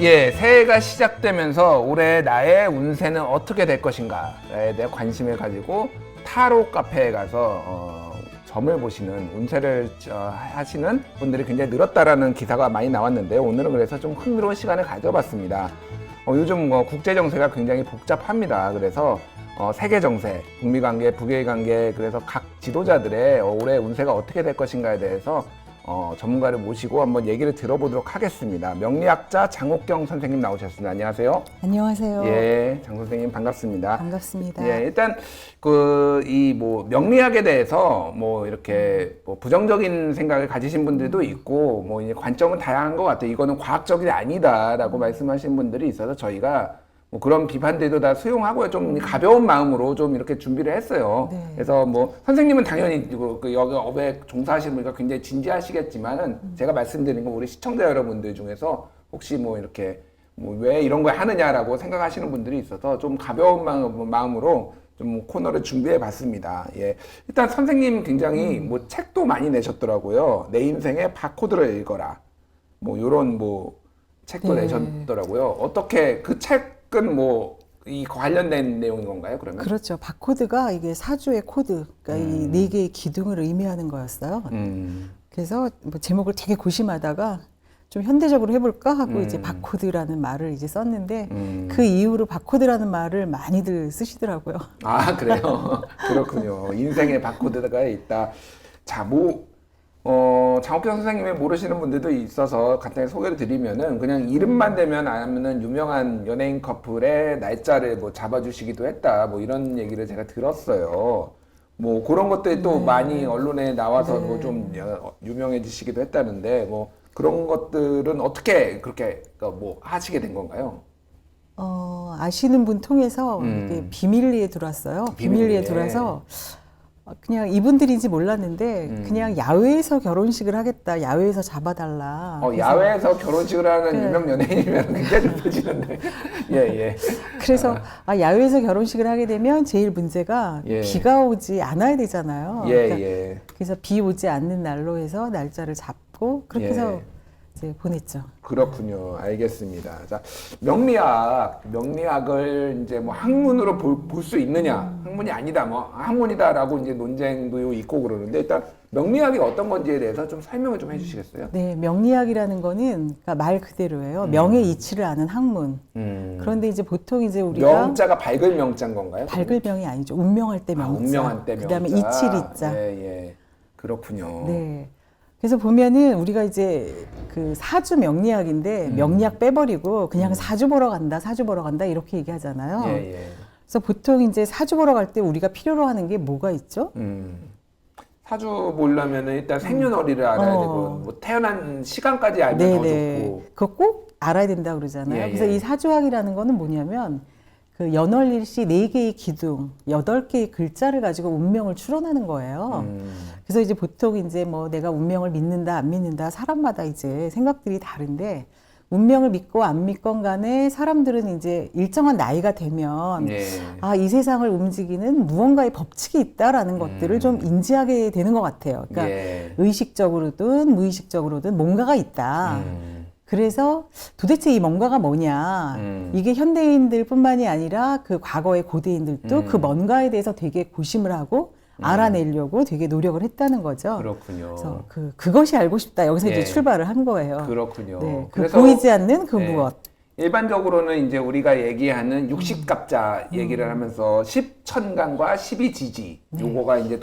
예, 새해가 시작되면서 올해 나의 운세는 어떻게 될 것인가에 대해 관심을 가지고 타로 카페에 가서 점을 보시는 운세를 하시는 분들이 굉장히 늘었다라는 기사가 많이 나왔는데 오늘은 그래서 좀 흥미로운 시간을 가져봤습니다. 요즘 국제 정세가 굉장히 복잡합니다. 그래서 세계 정세, 북미 관계, 북일 관계, 그래서 각 지도자들의 올해 운세가 어떻게 될 것인가에 대해서 전문가를 모시고 한번 얘기를 들어보도록 하겠습니다. 명리학자 장옥경 선생님 나오셨습니다. 안녕하세요. 안녕하세요. 예, 장 선생님 반갑습니다. 반갑습니다. 예, 일단 명리학에 대해서 이렇게 부정적인 생각을 가지신 분들도 있고 이제 관점은 다양한 것 같아요. 이거는 과학적이 아니다라고 말씀하신 분들이 있어서 저희가 그런 비판들도 다 수용하고요. 좀 가벼운 마음으로 좀 이렇게 준비를 했어요. 네. 그래서 선생님은 당연히 여기 업에 종사하시는 분이니까 굉장히 진지하시겠지만은 제가 말씀드린 거 우리 시청자 여러분들 중에서 혹시 이렇게 왜 이런 걸 하느냐라고 생각하시는 분들이 있어서 좀 가벼운 마음으로 좀 코너를 준비해 봤습니다. 예. 일단 선생님 굉장히 책도 많이 내셨더라고요. 내 인생의 바코드를 읽어라. 요런 책도 네. 내셨더라고요. 어떻게 그 책은 이 관련된 내용인 건가요, 그러면? 그렇죠. 바코드가 이게 사주의 코드, 그러니까 이 네 개의 기둥을 의미하는 거였어요. 그래서 제목을 되게 고심하다가 좀 현대적으로 해볼까 하고 이제 바코드라는 말을 이제 썼는데 그 이후로 바코드라는 말을 많이들 쓰시더라고요. 아, 그래요? 그렇군요. 인생의 바코드가 있다. 자, 장옥경 선생님이 모르시는 분들도 있어서 간단히 소개를 드리면은 그냥 이름만 대면 아니면은 유명한 연예인 커플의 날짜를 잡아주시기도 했다. 이런 얘기를 제가 들었어요. 그런 것들이 또 많이 언론에 나와서 좀 유명해지시기도 했다는데 그런 것들은 어떻게 그렇게 하시게 된 건가요? 아시는 분 통해서 이게 비밀리에 들어왔어요. 비밀리에 들어와서 그냥 이분들인지 몰랐는데 그냥 야외에서 결혼식을 하겠다. 야외에서 잡아달라. 야외에서 결혼식을 하는 유명 연예인이면 굉장히 높아지는데. 예. 그래서 야외에서 결혼식을 하게 되면 제일 문제가 비가 오지 않아야 되잖아요. 그래서 비 오지 않는 날로 해서 날짜를 잡고 그렇게 해서 이제 보냈죠. 그렇군요. 알겠습니다. 자, 명리학을 이제 학문으로 볼 수 있느냐, 학문이 아니다, 학문이다라고 이제 논쟁도 있고 그러는데 일단 명리학이 어떤 건지에 대해서 좀 설명을 좀 해주시겠어요? 네, 명리학이라는 거는 그러니까 말 그대로예요. 명의 이치를 아는 학문. 그런데 이제 보통 이제 우리가 명자가 밝을 명자인 건가요? 밝을 명이 아니죠. 운명할 때 명자. 운명할 때 명자. 그다음에 이치를 이자. 예. 그렇군요. 네. 그래서 보면은 우리가 이제 그 사주 명리학인데 명리학 빼버리고 그냥 사주 보러 간다 이렇게 얘기하잖아요. 그래서 보통 이제 사주 보러 갈 때 우리가 필요로 하는 게 뭐가 있죠? 사주 보려면은 일단 생년월일을 알아야 되고 태어난 시간까지 알면 더 좋고. 그거 꼭 알아야 된다고 그러잖아요. 그래서 이 사주학이라는 거는 뭐냐면 그 연월일시 4개의 기둥, 8개의 글자를 가지고 운명을 추론하는 거예요. 그래서 이제 보통 이제 내가 운명을 믿는다, 안 믿는다, 사람마다 이제 생각들이 다른데, 운명을 믿고 안 믿건 간에 사람들은 이제 일정한 나이가 되면, 이 세상을 움직이는 무언가의 법칙이 있다라는 것들을 좀 인지하게 되는 것 같아요. 그러니까 의식적으로든 무의식적으로든 뭔가가 있다. 그래서 도대체 이 뭔가가 뭐냐. 이게 현대인들 뿐만이 아니라 그 과거의 고대인들도 그 뭔가에 대해서 되게 고심을 하고 알아내려고 되게 노력을 했다는 거죠. 그렇군요. 그래서 그것이 알고 싶다. 여기서 이제 출발을 한 거예요. 그렇군요. 네, 그래서 보이지 않는 그 무엇. 일반적으로는 이제 우리가 얘기하는 육식갑자 얘기를 하면서 10천간과 12지지 요거가 이제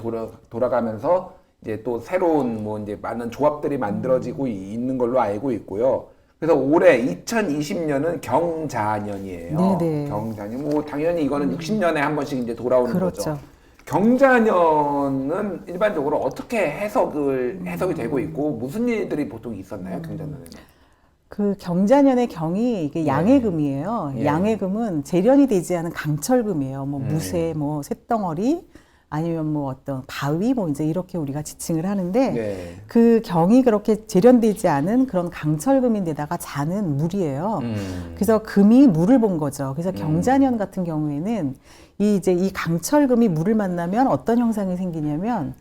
돌아가면서 이제 또 새로운 이제 많은 조합들이 만들어지고 있는 걸로 알고 있고요. 그래서 올해 2020년은 경자년이에요. 네네. 경자년. 당연히 이거는 60년에 한 번씩 이제 돌아오는 그렇죠. 거죠. 경자년은 일반적으로 어떻게 해석이 되고 있고 무슨 일들이 보통 있었나요? 경자년에는? 그 경자년의 경이 이게 양해금이에요. 양해금은 재련이 되지 않은 강철금이에요. 무쇠, 쇳덩어리, 아니면 어떤 바위, 이제 이렇게 우리가 지칭을 하는데, 그 경이 그렇게 재련되지 않은 그런 강철금인데다가 자는 물이에요. 그래서 금이 물을 본 거죠. 그래서 경자년 같은 경우에는 이 강철금이 물을 만나면 어떤 형상이 생기냐면,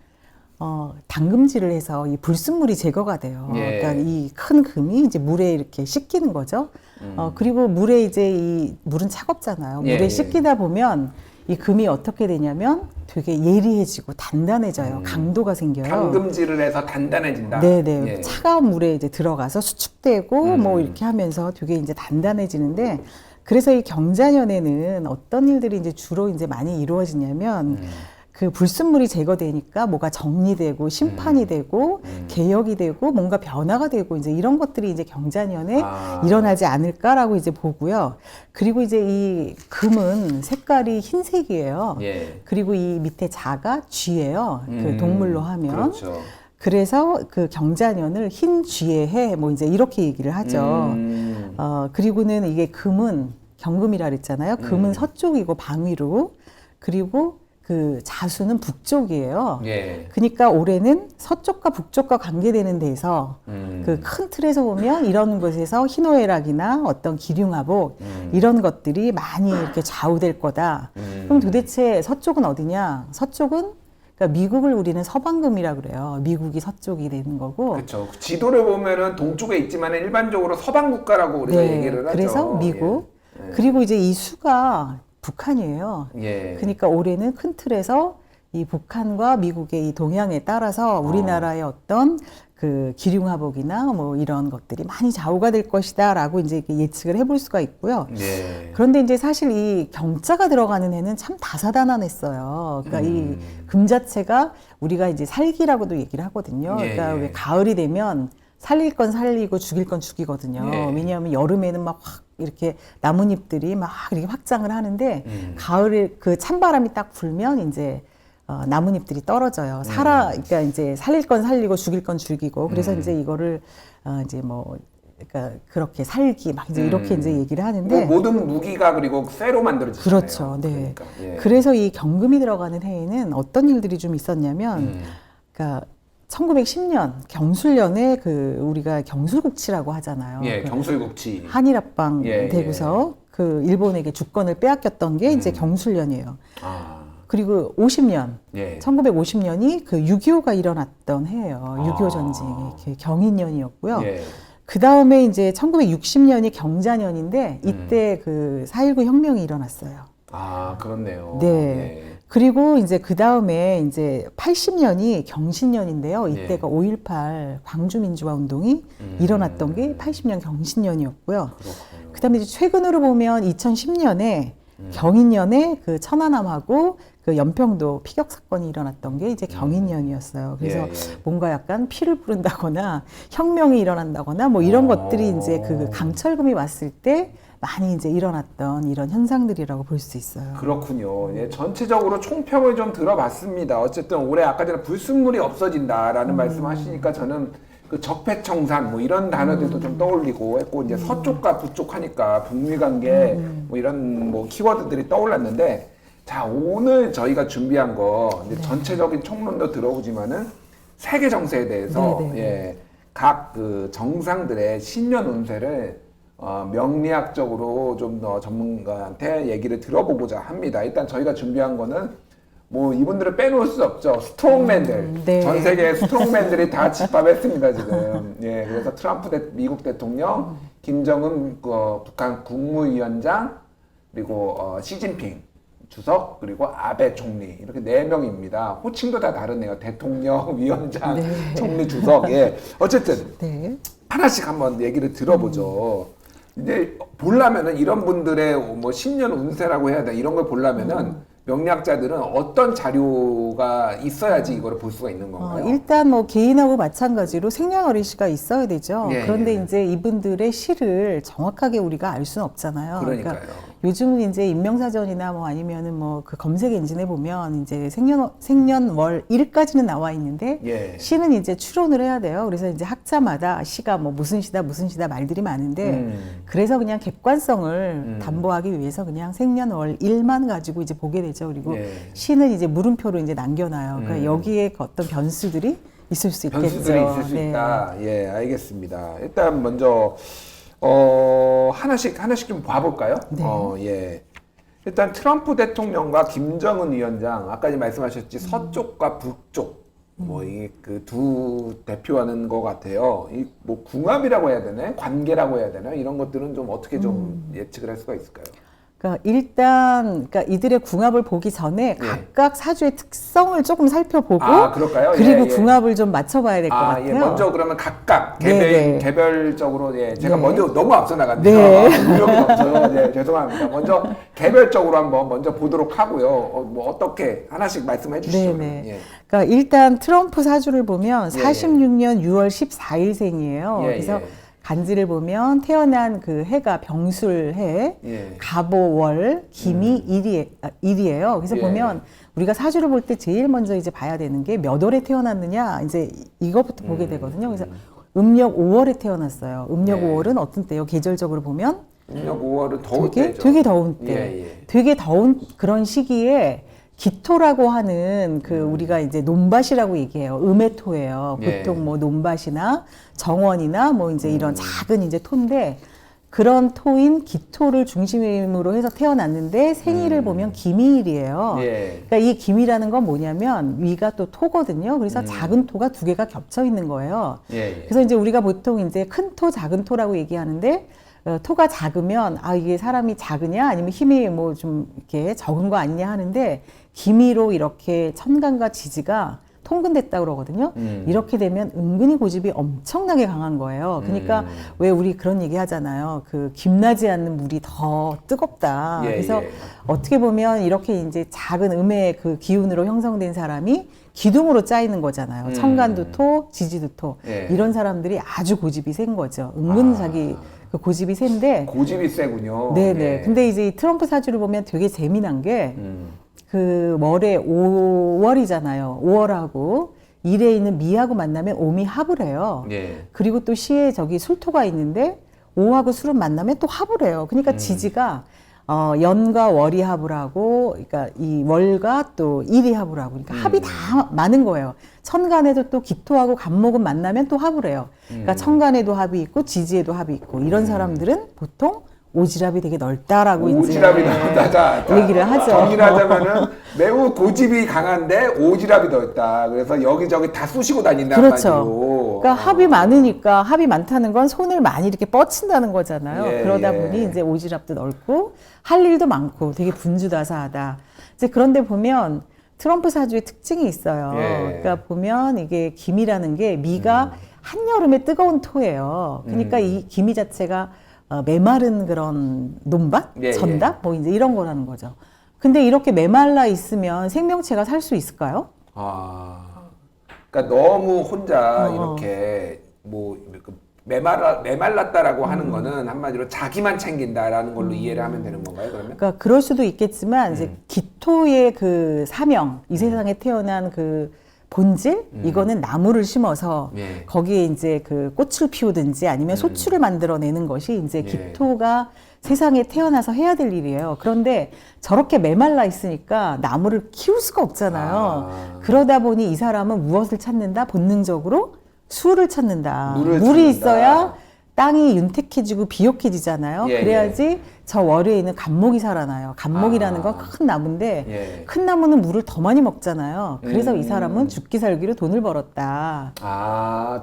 담금질을 해서 이 불순물이 제거가 돼요. 예. 그러니까 이 큰 금이 이제 물에 이렇게 씻기는 거죠. 그리고 물에 이제 이 물은 차갑잖아요. 예, 물에 예. 씻기다 보면 이 금이 어떻게 되냐면 되게 예리해지고 단단해져요. 강도가 생겨요. 담금질을 해서 단단해진다. 네네. 예. 차가운 물에 이제 들어가서 수축되고 뭐 이렇게 하면서 되게 이제 단단해지는데 그래서 이 경자년에는 어떤 일들이 이제 주로 이제 많이 이루어지냐면 그 불순물이 제거되니까 뭐가 정리되고 심판이 되고 개혁이 되고 뭔가 변화가 되고 이제 이런 것들이 이제 경자년에 일어나지 않을까라고 이제 보고요. 그리고 이제 이 금은 색깔이 흰색이에요. 예. 그리고 이 밑에 자가 쥐예요. 그 동물로 하면. 그렇죠. 그래서 그 경자년을 흰 쥐의 해, 뭐 이제 이렇게 얘기를 하죠. 그리고는 이게 금은 경금이라 그랬잖아요. 금은 서쪽이고 방위로. 그리고 그 자수는 북쪽이에요. 예. 그러니까 올해는 서쪽과 북쪽과 관계되는 데서 그 큰 틀에서 보면 이런 곳에서 희노애락이나 어떤 기륭화복 이런 것들이 많이 이렇게 좌우될 거다. 그럼 도대체 서쪽은 어디냐? 서쪽은 그러니까 미국을 우리는 서방금이라 그래요. 미국이 서쪽이 되는 거고. 그렇죠. 지도를 보면은 동쪽에 있지만 일반적으로 서방 국가라고 우리가 네, 얘기를 하죠. 그래서 미국. 예. 그리고 이제 이 수가 북한이에요. 예. 그러니까 올해는 큰 틀에서 이 북한과 미국의 이 동향에 따라서 우리나라의 어떤 그 기륭화복이나 뭐 이런 것들이 많이 좌우가 될 것이다라고 이제 이렇게 예측을 해볼 수가 있고요. 예. 그런데 이제 사실 이 경자가 들어가는 해는 참 다사다난했어요. 그러니까 이 금 자체가 우리가 이제 살기라고도 얘기를 하거든요. 예, 그러니까 예. 왜 가을이 되면 살릴 건 살리고 죽일 건 죽이거든요. 예. 왜냐하면 여름에는 막 확 이렇게 나뭇잎들이 막 이렇게 확장을 하는데 가을에 그 찬바람이 딱 불면 이제 나뭇잎들이 떨어져요. 그러니까 이제 살릴 건 살리고 죽일 건 죽이고 그래서 이제 이거를 이제 뭐 그러니까 그렇게 살기 막 이제 이렇게 이제 얘기를 하는데 뭐 모든 무기가 그리고 쇠로 만들어지잖아요. 그렇죠. 네. 그러니까, 예. 그래서 이 경금이 들어가는 해에는 어떤 일들이 좀 있었냐면 그러니까 1910년 경술년에 그 우리가 경술국치라고 하잖아요. 예, 그 경술국치. 한일합방 예, 되고서 그 일본에게 주권을 빼앗겼던 게 이제 경술년이에요. 아, 그리고 50년, 예. 1950년이 그 6.25가 일어났던 해예요. 6.25 전쟁이 이렇게 경인년이었고요. 예. 그 다음에 이제 1960년이 경자년인데 이때 그 4.19 혁명이 일어났어요. 아, 그렇네요. 네. 예. 그리고 이제 그 다음에 이제 80년이 경신년인데요. 이때가 예. 5.18 광주민주화 운동이 일어났던 게 80년 경신년이었고요. 그렇군요. 그 다음에 이제 최근으로 보면 2010년에 경인년에 그 천안함하고 그 연평도 피격 사건이 일어났던 게 이제 경인년이었어요. 그래서 예, 예. 뭔가 약간 피를 부른다거나 혁명이 일어난다거나 뭐 이런 것들이 이제 그 강철금이 왔을 때 많이 이제 일어났던 이런 현상들이라고 볼 수 있어요. 그렇군요. 예, 전체적으로 총평을 좀 들어봤습니다. 어쨌든 올해 아까 전에 불순물이 없어진다라는 말씀하시니까 저는 그 적폐청산 뭐 이런 단어들도 좀 떠올리고 했고 이제 서쪽과 북쪽 하니까 북미 관계 뭐 이런 뭐 키워드들이 떠올랐는데 자 오늘 저희가 준비한 거 이제 전체적인 총론도 들어보지만은 세계 정세에 대해서 네네. 예, 각 그 정상들의 신년 운세를 명리학적으로 좀 더 전문가한테 얘기를 들어보고자 합니다. 일단 저희가 준비한 거는 뭐 이분들을 빼놓을 수 없죠. 스트롱맨들. 네. 전 세계 스트롱맨들이 다 집합했습니다 지금. 예, 그래서 트럼프 미국 대통령, 김정은 북한 국무위원장, 그리고 시진핑 주석, 그리고 아베 총리 이렇게 4명입니다. 호칭도 다 다르네요. 대통령, 위원장, 총리, 주석. 예, 어쨌든 네. 하나씩 한번 얘기를 들어보죠. 이제 보려면은 이런 분들의 뭐 신년 운세라고 해야 돼 이런 걸 보려면은 명리학자들은 어떤 자료가 있어야지 이거를 볼 수가 있는 건가요? 일단 뭐 개인하고 마찬가지로 생년월일시가 있어야 되죠. 예, 그런데 예. 이제 이분들의 시를 정확하게 우리가 알 수는 없잖아요. 그러니까요. 요즘은 이제 인명사전이나 뭐 아니면은 뭐 그 검색 엔진에 보면 이제 생년월일까지는 나와 있는데 예. 시는 이제 추론을 해야 돼요. 그래서 이제 학자마다 시가 뭐 무슨 시다 말들이 많은데 그래서 그냥 객관성을 담보하기 위해서 그냥 생년월일만 가지고 이제 보게 되죠. 그리고 예. 시는 이제 물음표로 이제 남겨놔요. 그러니까 여기에 어떤 변수들이 있을 수 있겠죠. 변수들이 있을 수 네. 있다. 예, 알겠습니다. 일단 먼저 하나씩 좀 봐볼까요? 네. 예. 일단 트럼프 대통령과 김정은 위원장 아까 말씀하셨지 서쪽과 북쪽 뭐 이 그 두 대표하는 것 같아요. 이 뭐 궁합이라고 해야 되나, 관계라고 해야 되나, 이런 것들은 좀 어떻게 좀 예측을 할 수가 있을까요? 그러니까 일단 그러니까 이들의 궁합을 보기 전에 각각 사주의 특성을 조금 살펴보고 그럴까요? 그리고 궁합을 좀 맞춰봐야 될 것 같아요. 예. 먼저 그러면 각각 네. 개별적으로 제가 네. 먼저 너무 앞서 나갔네요. 네. 의욕이 없어요. 죄송합니다. 먼저 개별적으로 한번 먼저 보도록 하고요. 뭐 어떻게 하나씩 말씀해 주시죠. 네네. 그러니까 일단 트럼프 사주를 보면 46년 6월 14일생이에요. 그래서 간지를 보면 태어난 그 해가 병술해, 갑오월, 김이 일이에요. 그래서 보면 우리가 사주를 볼 때 제일 먼저 이제 봐야 되는 게 몇 월에 태어났느냐, 이제 이것부터 보게 되거든요. 그래서 음력 5월에 태어났어요. 음력 5월은 어떤 때요? 계절적으로 보면 음력 5월은 더울 때죠. 되게 더운 때, 되게 더운 그런 시기에 기토라고 하는 그 우리가 이제 논밭이라고 얘기해요. 음해토예요. 보통 뭐 논밭이나 정원이나 뭐 이제 이런 작은 이제 토인데 그런 토인 기토를 중심으로 해서 태어났는데 생일을 보면 기미일이에요. 그러니까 이 기미라는 건 뭐냐면 위가 또 토거든요. 그래서 작은 토가 두 개가 겹쳐 있는 거예요. 그래서 이제 우리가 보통 이제 큰 토, 작은 토라고 얘기하는데 토가 작으면 이게 사람이 작으냐 아니면 힘이 뭐 좀 이렇게 적은 거 아니냐 하는데 기미로 이렇게 천간과 지지가 통근됐다 그러거든요. 이렇게 되면 은근히 고집이 엄청나게 강한 거예요. 그러니까 왜 우리 그런 얘기 하잖아요. 그 김나지 않는 물이 더 뜨겁다. 그래서 어떻게 보면 이렇게 이제 작은 음의 그 기운으로 형성된 사람이 기둥으로 짜이는 거잖아요. 천간도 토, 지지도 토. 이런 사람들이 아주 고집이 센 거죠. 은근 자기 그 고집이 센데. 고집이 세군요. 네네. 근데 이제 이 트럼프 사주를 보면 되게 재미난 게 그 월에 5월이잖아요. 5월하고 일에 있는 미하고 만나면 오미 합을 해요. 그리고 또 시에 저기 술토가 있는데 오하고 술은 만나면 또 합을 해요. 그러니까 지지가 연과 월이 합을 하고, 그러니까 이 월과 또 일이 합을 하고, 그러니까 합이 다 많은 거예요. 천간에도 또 기토하고 간목은 만나면 또 합을 해요. 그러니까 천간에도 합이 있고 지지에도 합이 있고 이런 사람들은 보통 오지랖이 되게 넓다라고 오지랖이 이제 넓다. 얘기를 하죠. 정리하자면은 매우 고집이 강한데 오지랖이 넓다. 그래서 여기저기 다 쑤시고 다닌단 그렇죠. 말이에요. 그러니까 합이 많으니까 합이 많다는 건 손을 많이 이렇게 뻗친다는 거잖아요. 그러다 보니 이제 오지랖도 넓고 할 일도 많고 되게 분주다사하다. 이제 그런데 보면 트럼프 사주의 특징이 있어요. 그러니까 보면 이게 기미라는 게 미가 한여름에 뜨거운 토예요. 그러니까 이 기미 자체가 메마른 그런 논밭, 전답, 뭐 이제 이런 거라는 거죠. 근데 이렇게 메말라 있으면 생명체가 살 수 있을까요? 그러니까 너무 혼자 이렇게 뭐 메말랐다라고 하는 거는 한마디로 자기만 챙긴다라는 걸로 이해를 하면 되는 건가요, 그러면? 그러니까 그럴 수도 있겠지만 이제 기토의 그 사명, 이 세상에 태어난 그 본질 이거는 나무를 심어서 거기에 이제 그 꽃을 피우든지 아니면 소출을 만들어내는 것이 이제 기토가 세상에 태어나서 해야 될 일이에요. 그런데 저렇게 메말라 있으니까 나무를 키울 수가 없잖아요. 그러다 보니 이 사람은 무엇을 찾는다? 본능적으로 수를 찾는다. 물이 있어야 땅이 윤택해지고 비옥해지잖아요. 그래야지 저 월에 있는 간목이 살아나요. 간목이라는 건 큰 나무인데 큰 나무는 물을 더 많이 먹잖아요. 그래서 이 사람은 죽기 살기로 돈을 벌었다.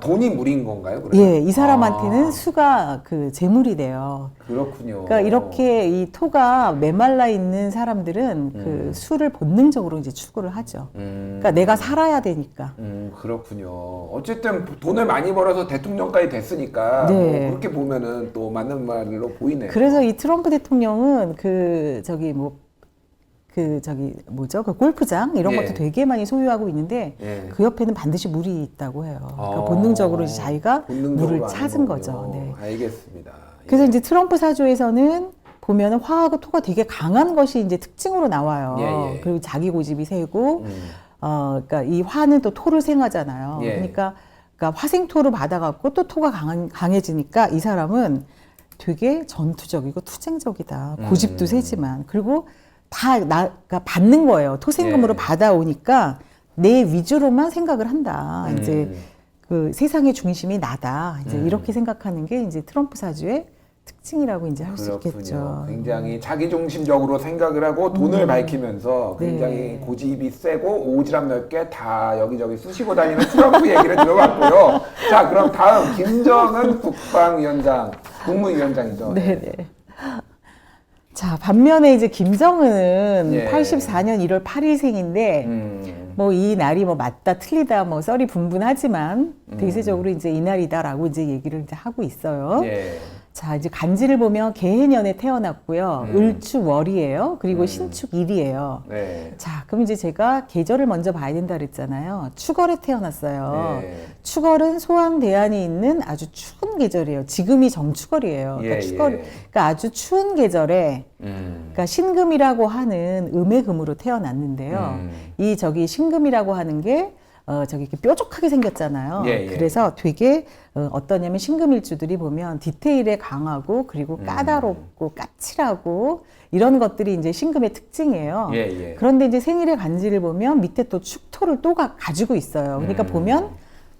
돈이 물인 건가요? 그러면? 이 사람한테는 수가 그 재물이 돼요. 그렇군요. 그러니까 이렇게 이 토가 메말라 있는 사람들은 그 수를 본능적으로 이제 추구를 하죠. 그러니까 내가 살아야 되니까. 그렇군요. 어쨌든 돈을 많이 벌어서 대통령까지 됐으니까 뭐 그렇게 보면은 또 맞는 말로 보이네요. 그래서 이 트럼프 대통령은 그 저기 뭐죠? 그 골프장 이런 것도 되게 많이 소유하고 있는데 그 옆에는 반드시 물이 있다고 해요. 그러니까 본능적으로 이제 자기가 물을 찾은 거죠. 알겠습니다. 그래서 이제 트럼프 사주에서는 보면은 화하고 토가 되게 강한 것이 이제 특징으로 나와요. 그리고 자기 고집이 세고, 그러니까 이 화는 또 토를 생하잖아요. 그러니까 화생토를 받아갖고 또 토가 강해지니까 이 사람은 되게 전투적이고 투쟁적이다. 고집도 세지만. 그리고 그러니까 받는 거예요. 토생금으로 받아오니까 내 위주로만 생각을 한다. 이제 그 세상의 중심이 나다. 이제 이렇게 생각하는 게 이제 트럼프 사주의 특징이라고 이제 할 수 있겠죠. 굉장히 자기중심적으로 생각을 하고 돈을 밝히면서 굉장히 네. 고집이 세고 오지랖 넓게 다 여기저기 쑤시고 다니는 트럼프 얘기를 들어봤고요. 자, 그럼 다음 김정은 국무위원장이죠. 네네. 자, 반면에 이제 김정은은 예. 84년 1월 8일생인데 뭐 이 날이 뭐 맞다 틀리다 뭐 썰이 분분하지만 대세적으로 이제 이날이다라고 이제 얘기를 이제 하고 있어요. 예. 자, 이제 간지를 보면 개해년에 태어났고요. 을축월이에요. 그리고 신축일이에요. 네. 자, 그럼 이제 제가 계절을 먼저 봐야 된다 그랬잖아요. 축월에 태어났어요. 예. 축월은 소왕대안이 있는 아주 추운 계절이에요. 지금이 정축월이에요. 그러니까 예, 축월, 예. 그러니까 아주 추운 계절에, 그러니까 신금이라고 하는 음의 금으로 태어났는데요. 이 저기 신금이라고 하는 게 저기 이렇게 뾰족하게 생겼잖아요. 예, 예. 그래서 되게 어떠냐면 신금일주들이 보면 디테일에 강하고 그리고 까다롭고 까칠하고 이런 것들이 이제 신금의 특징이에요. 예, 예. 그런데 이제 생일의 간지를 보면 밑에 또 축토를 또 가지고 있어요. 그러니까 보면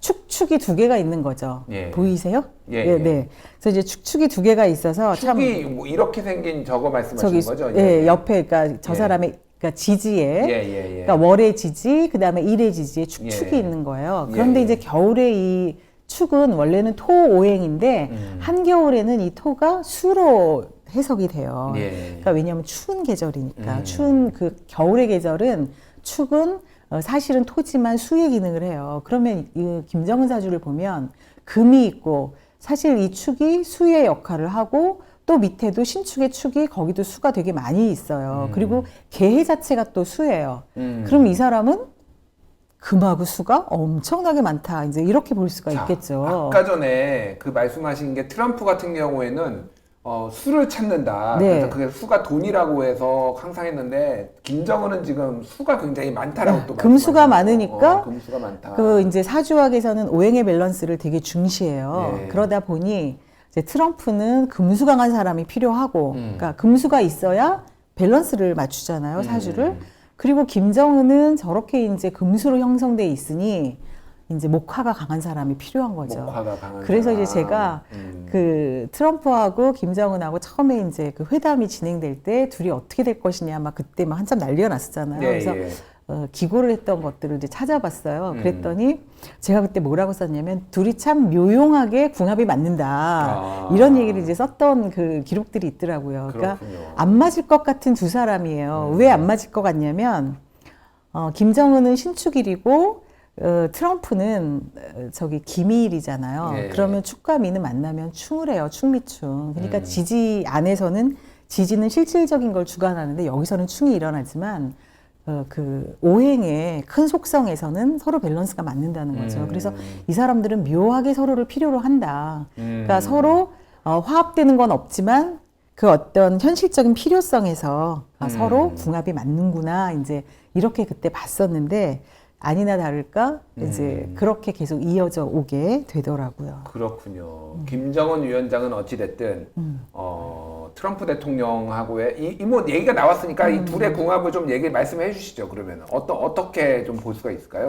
축축이 두 개가 있는 거죠. 예. 보이세요? 예, 네, 예. 네. 그래서 이제 축축이 두 개가 있어서 참 축이 뭐 이렇게 생긴 저거 말씀하시는 저기 거죠? 예, 옆에 그러니까 저 예. 사람의 그러니까 지지에 예, 예, 예. 그러니까 월의 지지, 그 다음에 일의 지지에 축축이 예. 있는 거예요. 그런데 예, 예. 이제 겨울에 이 축은 원래는 토오행인데 한겨울에는 이 토가 수로 해석이 돼요. 예. 그러니까 왜냐하면 추운 계절이니까 추운 그 겨울의 계절은 축은 사실은 토지만 수의 기능을 해요. 그러면 이 김정은 사주를 보면 금이 있고 사실 이 축이 수의 역할을 하고 또 밑에도 신축의 축이 거기도 수가 되게 많이 있어요. 그리고 개해 자체가 또 수예요. 그럼 이 사람은 금하고 수가 엄청나게 많다. 이제 이렇게 볼 수가 자, 있겠죠. 아까 전에 그 말씀하신 게 트럼프 같은 경우에는 수를 찾는다. 네. 그래서 그게 수가 돈이라고 해서 항상 했는데 김정은은 지금 수가 굉장히 많다라고 네, 또 금수가 말씀하시는 거. 많으니까 금수가 많다. 그 이제 사주학에서는 오행의 밸런스를 되게 중시해요. 예. 그러다 보니 이제 트럼프는 금수 강한 사람이 필요하고, 그러니까 금수가 있어야 밸런스를 맞추잖아요, 사주를. 그리고 김정은은 저렇게 이제 금수로 형성돼 있으니 이제 목화가 강한 사람이 필요한 거죠. 목화가 강한 그래서 사람. 이제 제가 그 트럼프하고 김정은하고 처음에 이제 그 회담이 진행될 때 둘이 어떻게 될 것이냐 막 그때 막 한참 난리가 났었잖아요. 예, 그래서 예. 기고를 했던 것들을 이제 찾아봤어요. 그랬더니 제가 그때 뭐라고 썼냐면 둘이 참 묘용하게 궁합이 맞는다. 이런 얘기를 이제 썼던 그 기록들이 있더라고요. 그러니까 그렇군요. 안 맞을 것 같은 두 사람이에요. 왜 안 맞을 것 같냐면 김정은은 신축일이고 트럼프는 저기 기미일이잖아요. 예. 그러면 축과 미는 만나면 충을 해요. 충미충. 그러니까 지지 안에서는 지지는 실질적인 걸 주관하는데 여기서는 충이 일어나지만 그 오행의 큰 속성에서는 서로 밸런스가 맞는다는 거죠. 그래서 이 사람들은 묘하게 서로를 필요로 한다. 그러니까 서로 화합되는 건 없지만 그 어떤 현실적인 필요성에서 서로 궁합이 맞는구나. 이제 이렇게 그때 봤었는데 아니나 다를까 이제 그렇게 계속 이어져 오게 되더라고요. 그렇군요. 김정은 위원장은 어찌 됐든 트럼프 대통령하고의 뭐 얘기가 나왔으니까 이 둘의 궁합을 좀 말씀해 주시죠. 그러면 어떻게 좀 볼 수가 있을까요?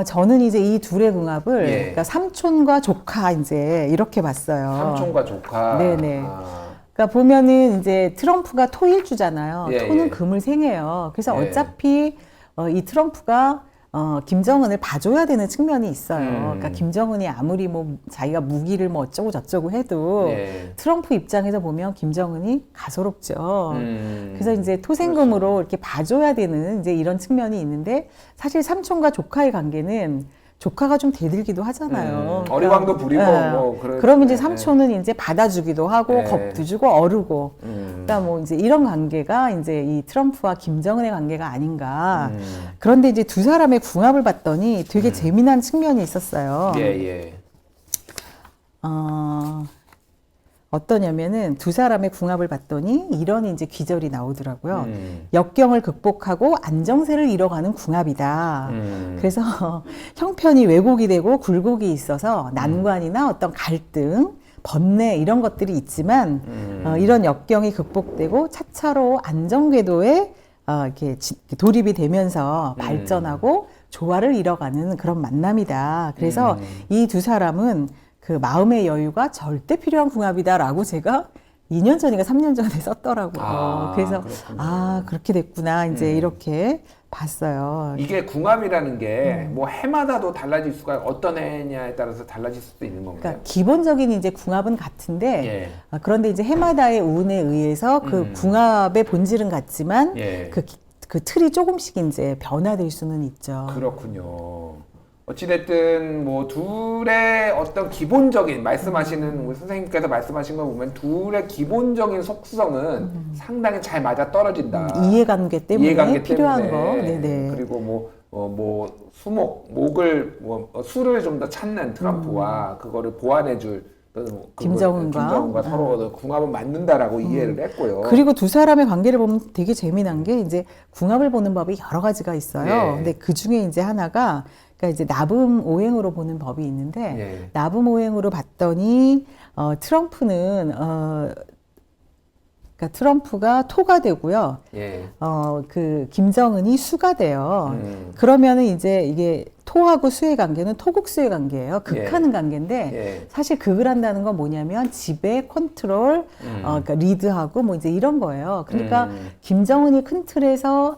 저는 이제 이 둘의 궁합을 예. 그러니까 삼촌과 조카 이제 이렇게 봤어요. 삼촌과 조카. 네네. 아, 그러니까 보면은 이제 트럼프가 토일주잖아요. 예, 토는 예. 금을 생해요. 그래서 예. 어차피 이 트럼프가 김정은을 봐줘야 되는 측면이 있어요. 그러니까 김정은이 아무리 뭐 자기가 무기를 뭐 어쩌고 저쩌고 해도 예. 트럼프 입장에서 보면 김정은이 가소롭죠. 그래서 이제 그렇죠. 토생금으로 이렇게 봐줘야 되는 이제 이런 측면이 있는데 사실 삼촌과 조카의 관계는 조카가 좀 대들기도 하잖아요. 어리광도 부리고 예. 뭐 그럼 이제 예. 삼촌은 이제 받아주기도 하고 예. 겁도 주고 어르고. 그러니까 뭐 이제 이런 관계가 이제 이 트럼프와 김정은의 관계가 아닌가. 그런데 이제 두 사람의 궁합을 봤더니 되게 재미난 측면이 있었어요. 예, 예. 어떠냐면은 두 사람의 궁합을 봤더니 이런 이제 귀절이 나오더라고요. 역경을 극복하고 안정세를 이뤄가는 궁합이다. 그래서 형편이 왜곡이 되고 굴곡이 있어서 난관이나 어떤 갈등, 번뇌 이런 것들이 있지만 이런 역경이 극복되고 차차로 안정궤도에 이렇게 돌입이 되면서 발전하고 조화를 이뤄가는 그런 만남이다. 그래서 이 두 사람은 그 마음의 여유가 절대 필요한 궁합이다라고 제가 2년 전인가 3년 전에 썼더라고요. 그래서 그렇군요. 그렇게 됐구나 이제 이렇게 봤어요. 이게 궁합이라는 게 뭐 해마다도 달라질 수가 어떤 해냐에 따라서 달라질 수도 있는 건가요? 그러니까 기본적인 이제 궁합은 같은데 그런데 이제 해마다의 운에 의해서 그 궁합의 본질은 같지만 그 틀이 조금씩 이제 변화될 수는 있죠. 그렇군요. 어찌됐든 뭐 둘의 어떤 기본적인 말씀하시는 우리 선생님께서 말씀하신 거 보면 둘의 기본적인 속성은 상당히 잘 맞아 떨어진다. 이해관계 때문에 필요한 거. 네네. 그리고 수를 좀 더 찾는 트럼프와 그거를 보완해줄 김정은과 서로 궁합은 맞는다라고 이해를 했고요. 그리고 두 사람의 관계를 보면 되게 재미난 게 이제 궁합을 보는 법이 여러 가지가 있어요. 근데 그 중에 이제 하나가 그러니까 이제 나붐 오행으로 보는 법이 있는데 나붐 오행으로 봤더니 트럼프는 그러니까 트럼프가 토가 되고요. 그 김정은이 수가 돼요. 그러면은 이제 이게 토하고 수의 관계는 토국수의 관계예요. 극하는 관계인데 사실 극을 한다는 건 뭐냐면 지배, 컨트롤, 그러니까 리드하고 뭐 이제 이런 거예요. 그러니까 김정은이 큰 틀에서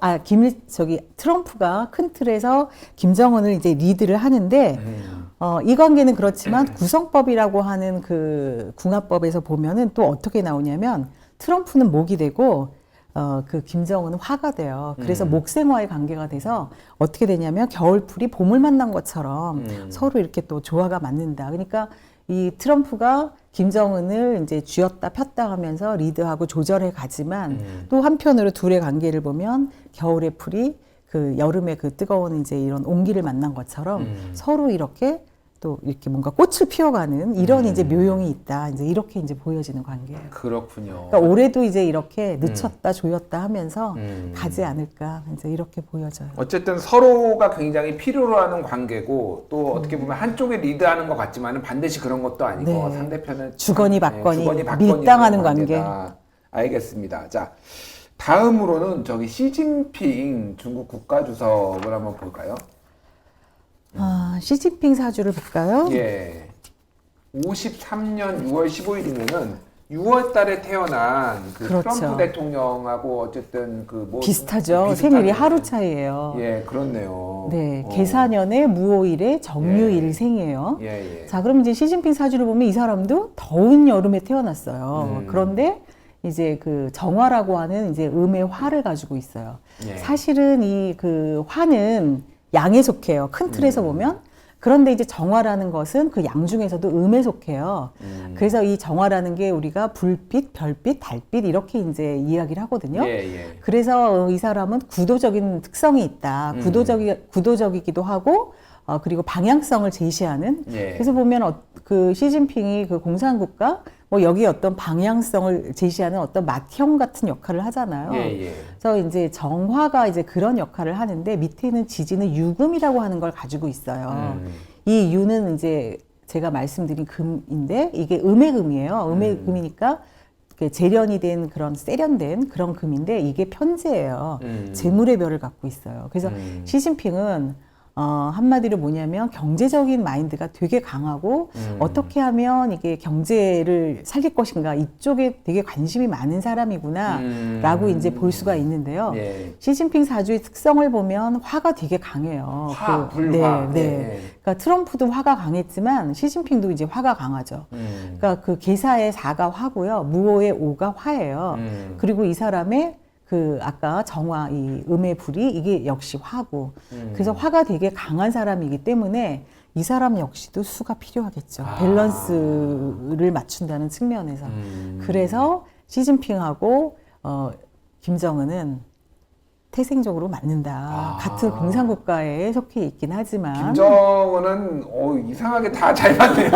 트럼프가 큰 틀에서 김정은을 이제 리드를 하는데 이 관계는 그렇지만 구성법이라고 하는 그 궁합법에서 보면은 또 어떻게 나오냐면 트럼프는 목이 되고 그 김정은은 화가 돼요. 그래서 목생화의 관계가 돼서 어떻게 되냐면 겨울풀이 봄을 만난 것처럼 서로 이렇게 또 조화가 맞는다. 그러니까 이 트럼프가 김정은을 이제 쥐었다 폈다 하면서 리드하고 조절해 가지만 또 한편으로 둘의 관계를 보면 겨울의 풀이 그 여름의 그 뜨거운 이제 이런 온기를 만난 것처럼 서로 이렇게 또 이렇게 뭔가 꽃을 피워가는 이런 이제 묘용이 있다. 이제 이렇게 이제 보여지는 관계예요. 그렇군요. 그러니까 올해도 이제 이렇게 늦췄다 조였다 하면서 가지 않을까 이제 이렇게 보여져요. 어쨌든 서로가 굉장히 필요로 하는 관계고 또 어떻게 보면 한쪽이 리드하는 것 같지만 반드시 그런 것도 아니고 상대편은 주거니 받거니 밀당하는 관계. 알겠습니다. 자, 다음으로는 시진핑 중국 국가주석을 한번 볼까요? 시진핑 사주를 볼까요? 53년 6월 15일이면은 6월 달에 태어난 그 트럼프 대통령하고 어쨌든 비슷하죠. 생일이 하루 차이예요. 그렇네요. 네, 계사년에 무오일에 정유일생이에요. 자, 그럼 이제 시진핑 사주를 보면 이 사람도 더운 여름에 태어났어요. 그런데 이제 그 정화라고 하는 이제 음의 화를 가지고 있어요. 사실은 이 그 화는 양에 속해요. 큰 틀에서 보면. 그런데 이제 정화라는 것은 그 양 중에서도 음에 속해요. 그래서 이 정화라는 게 우리가 불빛, 별빛, 달빛 이렇게 이제 이야기를 하거든요. 그래서 이 사람은 구도적인 특성이 있다. 구도적이기도 하고 그리고 방향성을 제시하는. 그래서 보면 그 시진핑이 그 공산국가 뭐 여기 어떤 방향성을 제시하는 어떤 맏형 같은 역할을 하잖아요. 그래서 이제 정화가 이제 그런 역할을 하는데 밑에는 지지는 유금이라고 하는 걸 가지고 있어요. 이 유는 이제 제가 말씀드린 금인데 이게 음의 금이에요. 음의 금이니까 재련이 된 그런 세련된 그런 금인데 이게 편재예요. 재물의 별을 갖고 있어요. 그래서 시진핑은 한마디로 뭐냐면 경제적인 마인드가 되게 강하고 어떻게 하면 이게 경제를 살릴 것인가 이쪽에 되게 관심이 많은 사람이구나 라고 이제 볼 수가 있는데요. 시진핑 사주의 특성을 보면 화가 되게 강해요. 불화. 그러니까 트럼프도 화가 강했지만 시진핑도 이제 화가 강하죠. 그러니까 그 계사의 4가 화고요. 무오의 5가 화예요. 그리고 이 사람의 그 아까 정화 이 음의 불이 이게 역시 화고 그래서 화가 되게 강한 사람이기 때문에 이 사람 역시도 수가 필요하겠죠. 밸런스를 맞춘다는 측면에서 그래서 시진핑하고 김정은은 태생적으로 맞는다. 같은 공산국가에 속해 있긴 하지만 김정은은 이상하게 다 잘 맞네요.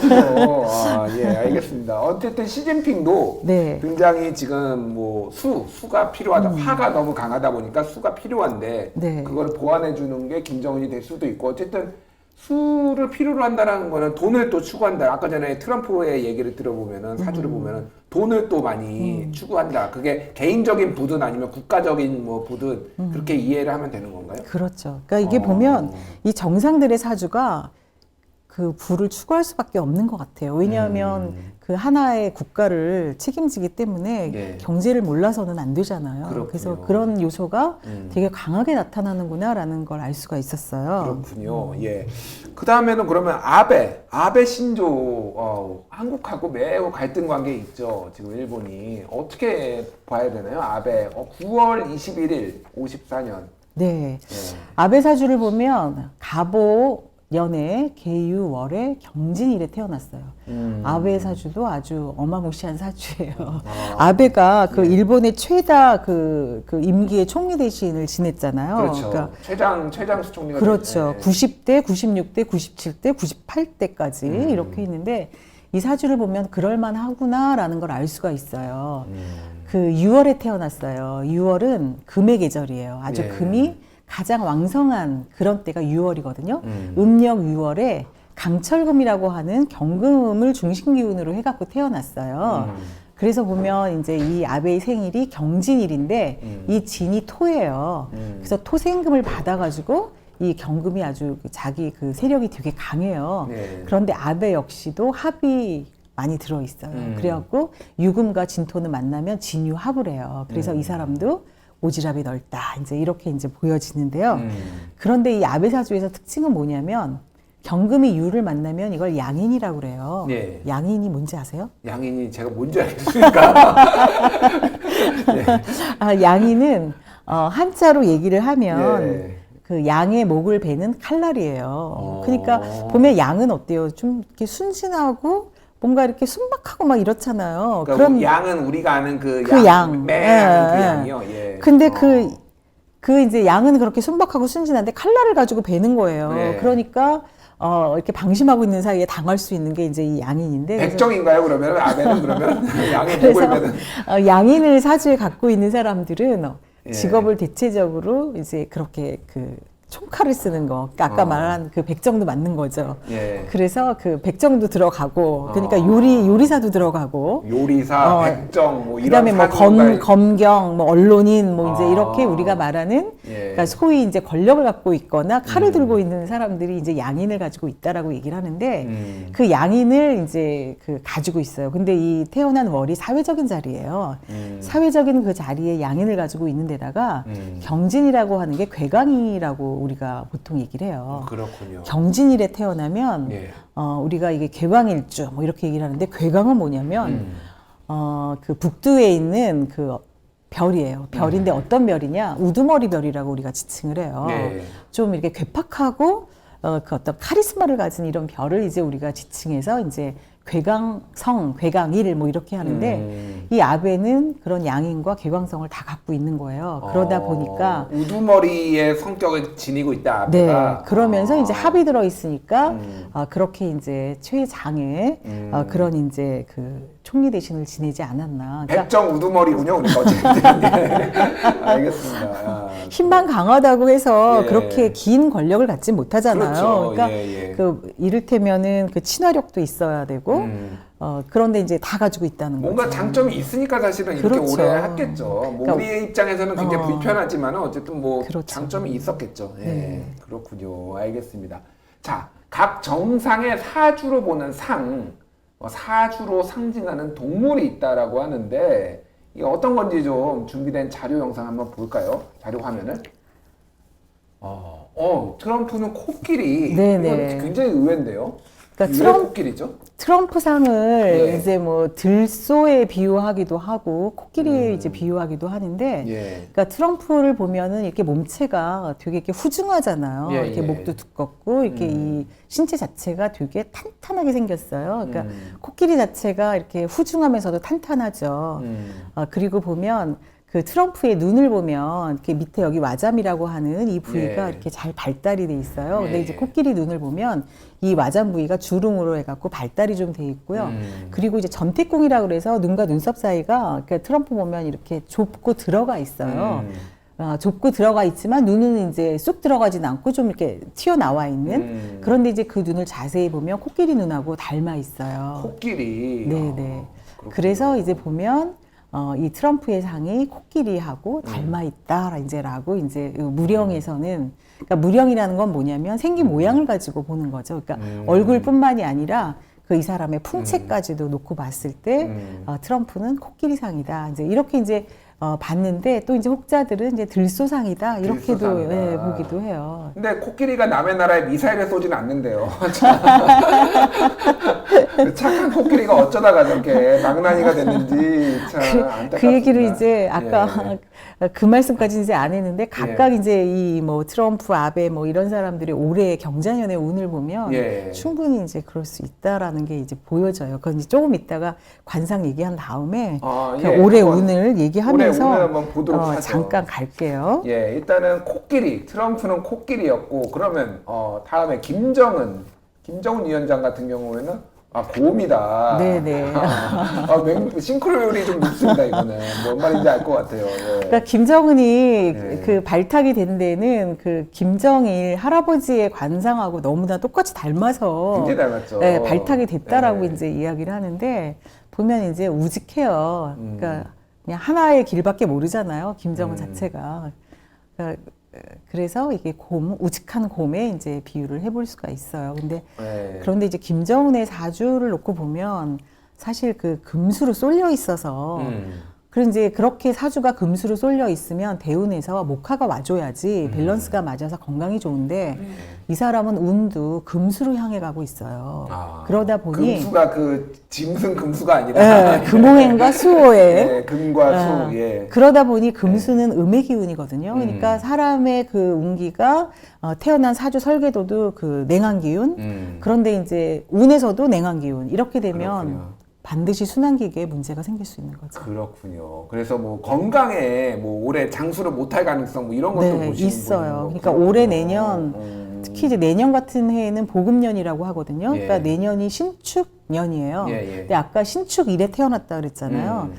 그렇군요. 알겠습니다. 어쨌든 시진핑도 굉장히 지금 수가 필요하다. 화가 너무 강하다 보니까 수가 필요한데 그걸 보완해 주는 게 김정은이 될 수도 있고 어쨌든 수를 필요로 한다는 거는 돈을 또 추구한다. 아까 전에 트럼프의 얘기를 들어보면은 사주를 보면은 돈을 또 많이 추구한다. 그게 개인적인 부든 아니면 국가적인 부든 그렇게 이해를 하면 되는 건가요? 그렇죠. 그러니까 이게 보면 이 정상들의 사주가 그 부를 추구할 수밖에 없는 것 같아요. 왜냐하면 그 하나의 국가를 책임지기 때문에 네. 경제를 몰라서는 안 되잖아요. 그렇군요. 그래서 그런 요소가 되게 강하게 나타나는구나라는 걸 알 수가 있었어요. 그렇군요. 예. 그 다음에는 그러면 아베 신조, 한국하고 매우 갈등 관계 있죠. 지금 일본이 어떻게 봐야 되나요? 아베 9월 21일 54년. 네. 아베 사주를 보면 갑오 년에 계유월에 경진일에 태어났어요. 아베 사주도 아주 어마무시한 사주예요. 아베가 그 일본의 최다 그 임기의 총리 대신을 지냈잖아요. 그렇죠. 그러니까 최장수 총리가 그렇죠. 됐- 90대, 96대, 97대, 98대까지 이렇게 있는데 이 사주를 보면 그럴만하구나라는 걸 알 수가 있어요. 그 6월에 태어났어요. 6월은 금의 계절이에요. 아주 예. 금이 가장 왕성한 그런 때가 6월이거든요. 음력 6월에 강철금이라고 하는 경금을 중심 기운으로 해갖고 태어났어요. 그래서 보면 이제 이 아베의 생일이 경진일인데 이 진이 토예요. 그래서 토생금을 받아가지고 이 경금이 아주 자기 그 세력이 되게 강해요. 네. 그런데 아베 역시도 합이 많이 들어 있어요. 그래갖고 유금과 진토는 만나면 진유합을 해요. 그래서 이 사람도 오지랖이 넓다. 이제 이렇게 이제 보여지는데요. 그런데 이 아베 사주에서 특징은 뭐냐면 경금이 유를 만나면 이걸 양인이라고 그래요. 네. 양인이 뭔지 아세요? 양인이 제가 뭔지 알겠습니까? 아, 양인은 한자로 얘기를 하면 예. 그 양의 목을 베는 칼날이에요. 그러니까 보면 양은 어때요? 좀 이렇게 순진하고 뭔가 이렇게 순박하고 막 이렇잖아요. 그러니까 그런 양은 우리가 아는 그 양. 매한 그 예, 예. 양이요. 예. 근데 그 이제 양은 그렇게 순박하고 순진한데 칼날을 가지고 베는 거예요. 네. 그러니까 이렇게 방심하고 있는 사이에 당할 수 있는 게 이제 이 양인인데. 그래서 백정인가요? 그러면 아베는 그러면 양의 목을 그래서 베는 양인을 사주에 갖고 있는 사람들은 예. 직업을 대체적으로 이제 그렇게 그 총칼을 쓰는 거, 그러니까 아까 말한 그 백정도 맞는 거죠. 예. 그래서 그 백정도 들어가고, 그러니까 요리사도 들어가고, 요리사, 백정 뭐 이런 그다음에 뭐 사주가 검경, 뭐 언론인, 뭐 이제 이렇게 우리가 말하는, 예. 그러니까 소위 이제 권력을 갖고 있거나 칼을 들고 있는 사람들이 이제 양인을 가지고 있다라고 얘기를 하는데, 그 양인을 이제 그 가지고 있어요. 근데 이 태어난 월이 사회적인 자리예요. 사회적인 그 자리에 양인을 가지고 있는 데다가 경진이라고 하는 게 괴강이라고 우리가 보통 얘기를 해요. 그렇군요. 경진일에 태어나면 예. 우리가 이게 괴강일주 뭐 이렇게 얘기를 하는데 괴강은 뭐냐면 그 북두에 있는 그 별이에요. 별인데 어떤 별이냐? 우두머리 별이라고 우리가 지칭을 해요. 예. 좀 이렇게 괴팍하고 그 어떤 카리스마를 가진 이런 별을 이제 우리가 지칭해서 이제 괴강성, 괴강일 뭐 이렇게 하는데 이 아베는 그런 양인과 괴강성을 다 갖고 있는 거예요. 그러다 보니까 우두머리의 성격을 지니고 있다. 네, 아베가. 그러면서 이제 합이 들어 있으니까 그렇게 이제 최장에 그런 이제 그 총리 대신을 지내지 않았나. 그러니까 백정 우두머리군요. 우리가 어쨌든. 예. 알겠습니다. 아, 힘만 강하다고 해서 예. 그렇게 긴 권력을 갖지 못하잖아요. 그렇죠. 그러니까 예, 예. 그 이를테면은 그 친화력도 있어야 되고 그런데 이제 다 가지고 있다는 거죠. 뭔가 장점이 있으니까 사실은 이렇게 그렇죠. 오래 했겠죠. 뭐 그러니까 우리의 입장에서는 굉장히 불편하지만 어쨌든 뭐 그렇죠. 장점이 있었겠죠. 예, 네. 그렇군요. 알겠습니다. 자, 각 정상의 사주로 보는 상, 사주로 상징하는 동물이 있다라고 하는데 이게 어떤 건지 좀 준비된 자료 영상 한번 볼까요? 자료 화면을. 트럼프는 코끼리. 네네. 이건 굉장히 의외인데요. 그러니까 왜 코끼리죠? 트럼프 상을 예. 이제 뭐 들소에 비유하기도 하고 코끼리에 이제 비유하기도 하는데 예. 그러니까 트럼프를 보면은 이렇게 몸체가 되게 이렇게 후중하잖아요. 예, 이렇게 예. 목도 두껍고 이렇게 이 신체 자체가 되게 탄탄하게 생겼어요. 그러니까 코끼리 자체가 이렇게 후중하면서도 탄탄하죠. 그리고 보면 그 트럼프의 눈을 보면 이렇게 밑에 여기 와잠이라고 하는 이 부위가 예. 이렇게 잘 발달이 돼 있어요. 근데 예. 이제 코끼리 눈을 보면 이 와잠 부위가 주름으로 해갖고 발달이 좀 돼 있고요. 그리고 이제 전태궁이라고 그래서 눈과 눈썹 사이가 그러니까 트럼프 보면 이렇게 좁고 들어가 있어요. 좁고 들어가 있지만 눈은 이제 쑥 들어가진 않고 좀 이렇게 튀어나와 있는 그런데 이제 그 눈을 자세히 보면 코끼리 눈하고 닮아 있어요. 코끼리. 네네. 그렇군요. 그래서 이제 보면 이 트럼프의 상이 코끼리하고 닮아 있다, 이제라고 이제 무령에서는, 그러니까 무령이라는 건 뭐냐면 생긴 모양을 가지고 보는 거죠. 그러니까 얼굴뿐만이 아니라 그 이 사람의 풍채까지도 놓고 봤을 때 트럼프는 코끼리상이다. 이제 이렇게 이제 봤는데 또 이제 혹자들은 이제 들소상이다 이렇게도 들소상이다. 예, 보기도 해요. 근데 코끼리가 남의 나라에 미사일을 쏘지는 않는데요. 착한 코끼리가 어쩌다가 저렇게 망나니가 됐는지 참 안타깝습니다. 그 얘기를 이제 아까 예. 그 말씀까지 이제 안 했는데 각각 이제 이 뭐 트럼프, 아베 뭐 이런 사람들이 올해 경자년의 운을 보면 예. 충분히 이제 그럴 수 있다라는 게 이제 보여져요. 그건 이제 조금 있다가 관상 얘기한 다음에 예. 올해 운을 얘기하면서 올해 운을 한번 보도록 하죠. 잠깐 갈게요. 예, 일단은 코끼리, 트럼프는 코끼리였고 그러면 다음에 김정은 위원장 같은 경우에는 곰이다. 네네. 싱크로율이 좀 높습니다, 이거는. 뭔 말인지 알 것 같아요. 예. 그러니까 김정은이 네. 그 발탁이 된 데는 그 김정일 할아버지의 관상하고 너무나 똑같이 닮아서 굉장히 닮았죠. 네, 발탁이 됐다라고 네. 이제 이야기를 하는데 보면 이제 우직해요. 그러니까 그냥 하나의 길밖에 모르잖아요. 김정은 자체가. 그러니까 그래서 이게 우직한 곰에 이제 비유를 해볼 수가 있어요. 근데 네. 그런데 이제 김정은의 사주를 놓고 보면 사실 그 금수로 쏠려 있어서 그리고 이제 그렇게 사주가 금수로 쏠려 있으면 대운에서 목화가 와줘야지 밸런스가 맞아서 건강이 좋은데 이 사람은 운도 금수로 향해 가고 있어요. 그러다 보니 금수가 그 짐승 금수가 아니라 금오행과 수오행 네, 금과 수. 예. 그러다 보니 금수는 음의 기운이거든요. 그러니까 사람의 그 운기가 태어난 사주 설계도도 그 냉한 기운. 그런데 이제 운에서도 냉한 기운. 이렇게 되면 그렇군요. 반드시 순환기계에 문제가 생길 수 있는 거죠. 그렇군요. 그래서 뭐 건강에 뭐 올해 장수를 못할 가능성 뭐 이런 것도 네, 보시는 있어요. 분인 그러니까 거군요. 올해 내년 특히 이제 내년 같은 해에는 복음년이라고 하거든요. 예. 그러니까 내년이 신축년이에요. 예, 예. 근데 아까 신축일에 태어났다 그랬잖아요.